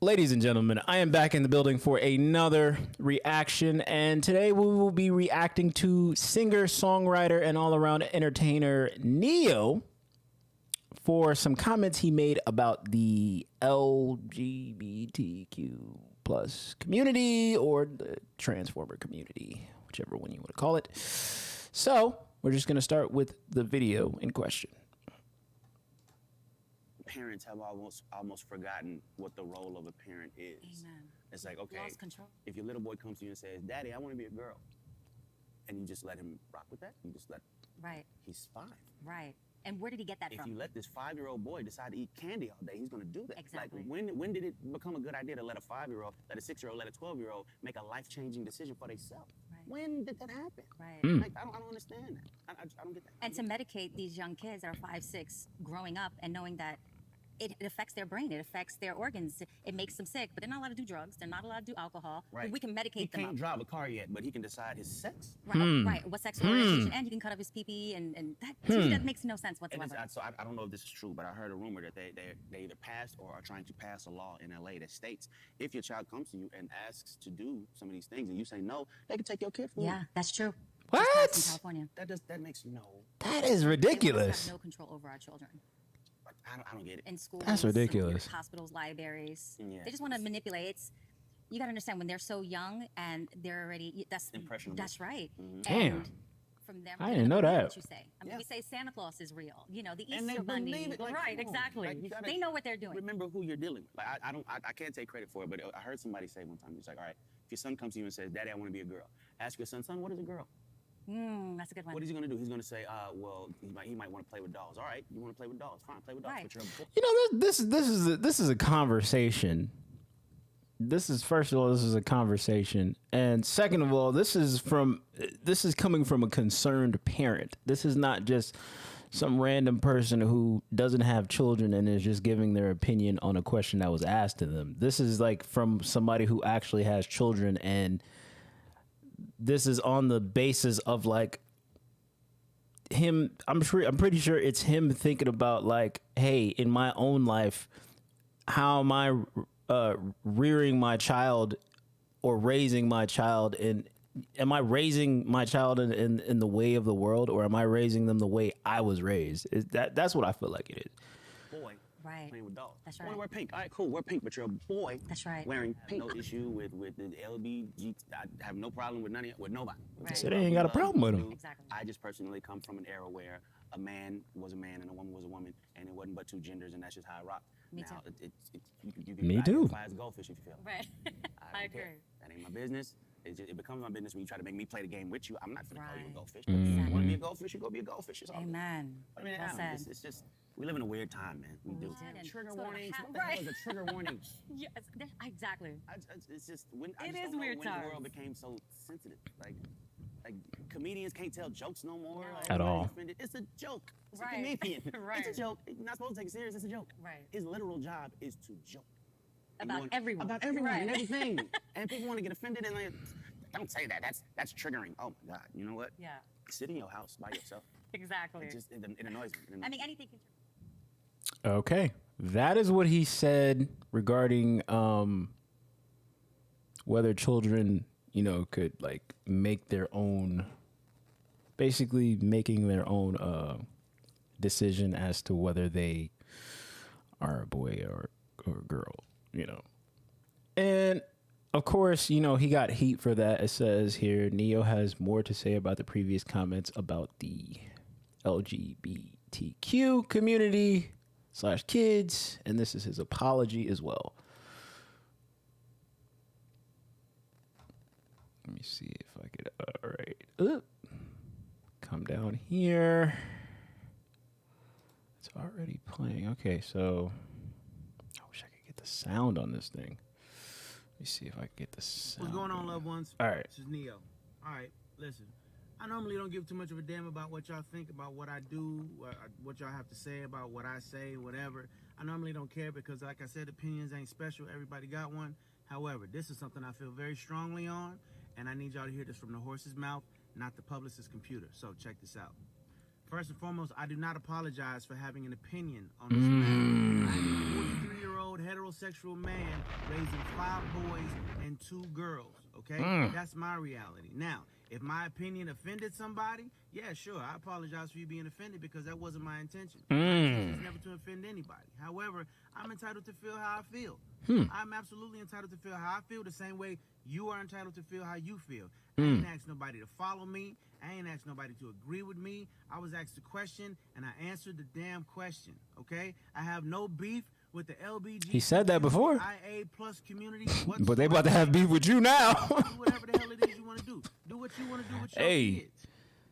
Ladies and gentlemen, I am back in the building for another reaction, and today we will be reacting to singer, songwriter, and all-around entertainer Neyo for some comments he made about the LGBTQ plus community or the transformer community, whichever one you want to call it. So we're just going to start with the video in question. Parents have almost forgotten what the role of a parent is. Amen. It's like, okay, Lost control. if your little boy comes to you and says, "Daddy, I want to be a girl," and you just let him rock with that, you just let Right. he's 5. Right. And where did he get that If from? you let this 5-year-old boy decide to eat candy all day, he's going to do that. Exactly. Like, when did it become a good idea to let a 5-year-old, let a 6-year-old, let a 12-year-old make a life-changing decision for themselves? Right. When did that happen? Right. Like, I don't understand that. I don't get that. And to medicate these young kids that are 5, 6, growing up and knowing that it affects their brain, it affects their organs, it makes them sick, but they're not allowed to do drugs, they're not allowed to do alcohol. Right. We can medicate He them can't up. drive a car yet, but he can decide his sex. Right, right. What sexual orientation, and he can cut off his pee-pee, and that, to me, that makes no sense And whatsoever. so I don't know if this is true, but I heard a rumor that they either passed or are trying to pass a law in LA that states if your child comes to you and asks to do some of these things and you say no, they can take your kid from you. Yeah, that's true. What? Just passed in California. That makes no. That is They want us to ridiculous. have no control over our children. I don't get it. In schools, That's ridiculous. hospitals, libraries. Yeah. They just want to manipulate. You got to understand when they're so young and they're already that's Impressionable. That's right. Damn. And from them, I didn't know that. What you say? I mean, Yeah. we say Santa Claus is real. You know, the And they Easter Bunny. believe it. Like, Right, come on. exactly. Like, you gotta They know what they're doing. Remember who you're dealing with. Like I can't take credit for it, but I heard somebody say one time, it's like, all right, if your son comes to you and says, "Daddy, I want to be a girl," ask your son, "What is a girl?" That's a good one. What is he going to do? He's going to say, well, he might want to play with dolls. All right, you want to play with dolls? Fine, play with dolls. Right. But you're a boy. You know, this is a conversation. This is, first of all, this is a conversation, and second of all, this is coming from a concerned parent. This is not just some random person who doesn't have children and is just giving their opinion on a question that was asked to them. This is like from somebody who actually has children, and this is on the basis of like him. I'm pretty sure it's him thinking about like, hey, in my own life, how am I rearing my child or raising my child, and am I raising my child in the way of the world, or am I raising them the way I was raised? That's what I feel like it is. Boy. Right. Playing with dolls. That's I want right. to wear pink. All right, cool. Wear pink, but you're a boy. That's right. Wearing pink. No issue with the LBG. I have no problem with with nobody. Right. So they ain't got a problem with them. Exactly. I just personally come from an era where a man was a man and a woman was a woman, and it wasn't but two genders, and that's just how I rock. Me now, too. You can Me too. identify as a goldfish if you feel. Right. I I don't care. agree. That ain't my business. It becomes my business when you try to make me play the game with you. I'm not gonna call you a Right. goldfish. But if you want to be a goldfish, you go be a goldfish. It's all good. Amen. I mean, Well I don't know, said. it's just we live in a weird time, man. We do. do. And Trigger it's gonna warnings. happen- What the hell right. is a trigger warning? Yes, exactly. It's just when I It just is don't know weird when the times. world became so sensitive. Like comedians can't tell jokes no more. No. Like, At everybody's all. offended. It's a joke. It's Right. a comedian. Right. It's a joke. You're not supposed to take it serious. It's a joke. Right. His literal job is to joke. And About you want- everyone. About everyone and Right. everything. And people want to get offended and like, don't say that. That's triggering. Oh my God. You know what? Yeah, Sit in your house by yourself. exactly. It annoys me. It annoys I mean, anything can. Okay, that is what he said regarding whether children, you know, could like make their own, basically making their own decision as to whether they are a boy or a girl, you know. And of course, you know, he got heat for that. It says here, Neyo has more to say about the previous comments about the LGBTQ community / kids, and this is his apology as well. Let me see if I could, all right. Come down here. It's already playing. Okay, so I wish I could get the sound on this thing. Let me see if I can get the sound. What's going on, loved ones? All right. This is Neyo. All right, listen. I normally don't give too much of a damn about what y'all think about what I do, what y'all have to say about what I say, whatever. I normally don't care because, like I said, opinions ain't special. Everybody got one. However, this is something I feel very strongly on, and I need y'all to hear this from the horse's mouth, not the publicist's computer. So check this out. First and foremost, I do not apologize for having an opinion on this matter. I am a 43-year-old proud heterosexual man raising 5 boys and 2 girls. Okay, that's my reality. Now, if my opinion offended somebody, yeah, sure, I apologize for you being offended because that wasn't my intention. My intention is never to offend anybody. However, I'm entitled to feel how I feel. I'm absolutely entitled to feel how I feel the same way you are entitled to feel how you feel. I ain't asked nobody to follow me. I ain't asked nobody to agree with me. I was asked a question, and I answered the damn question, okay? I have no beef with the LBG. He said that before. IA plus community. But they about to have beef with you now. Do whatever the hell it is you want to do. Do what you want to do with your kids.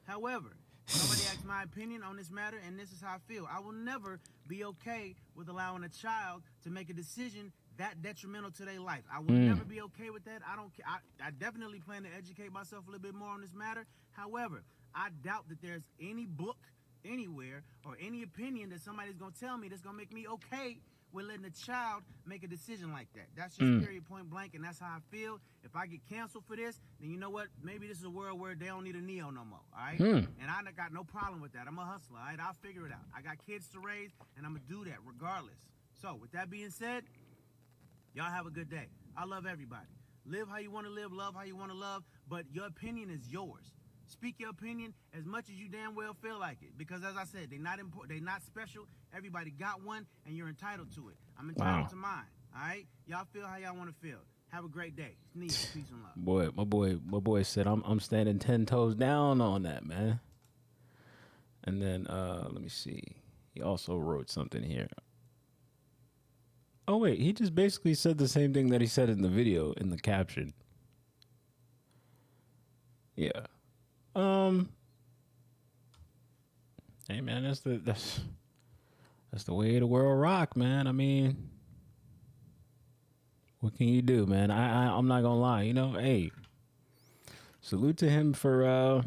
However, nobody asked my opinion on this matter, and this is how I feel. I will never be okay with allowing a child to make a decision that detrimental to their life. I will never be okay with that. I don't care. I definitely plan to educate myself a little bit more on this matter. However, I doubt that there's any book anywhere or any opinion that somebody's going to tell me that's going to make me okay with letting a child make a decision like that. That's just period, point blank, and that's how I feel. If I get canceled for this, then you know what? Maybe this is a world where they don't need a Neyo no more, all right? And I got no problem with that. I'm a hustler, all right? I'll figure it out. I got kids to raise, and I'm going to do that regardless. So, with that being said, y'all have a good day. I love everybody. Live how you want to live, love how you want to love, but your opinion is yours. Speak your opinion as much as you damn well feel like it. Because as I said, they're not important, they're not special. Everybody got one, and you're entitled to it. I'm entitled to mine. All right? Y'all feel how y'all want to feel. Have a great day. Neyo, peace and love. My boy said I'm standing 10 toes down on that, man. And then let me see. He also wrote something here. Oh wait, he just basically said the same thing that he said in the video in the caption. Yeah. Hey man, that's the way the world rock, man. I mean, what can you do, man? I'm not gonna lie, you know. Hey, salute to him for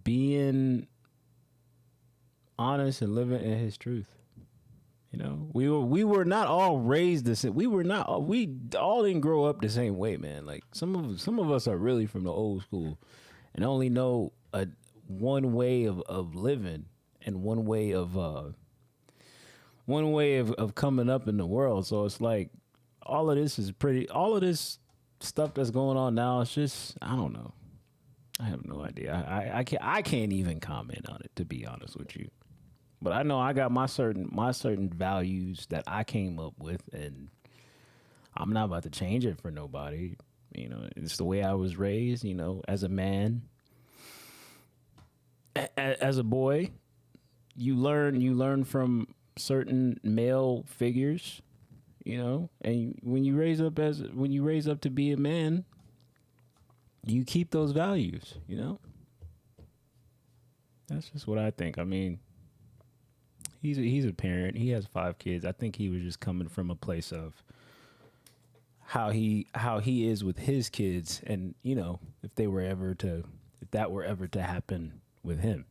being honest and living in his truth. You know, we were not all raised the same. We all didn't grow up the same way, man. Like some of us are really from the old school and only know one way of living and one way of coming up in the world. So it's like all of this stuff that's going on now. It's just, I don't know. I have no idea. I can't even comment on it, to be honest with you. But I know I got my certain values that I came up with, and I'm not about to change it for nobody. You know, it's the way I was raised. You know, as a man, as a boy, you learn from certain male figures. You know, and when you raise up to be a man, you keep those values. You know, that's just what I think. I mean. He's a parent. He has 5 kids. I think he was just coming from a place of how he is with his kids, and you know, if that were ever to happen with him.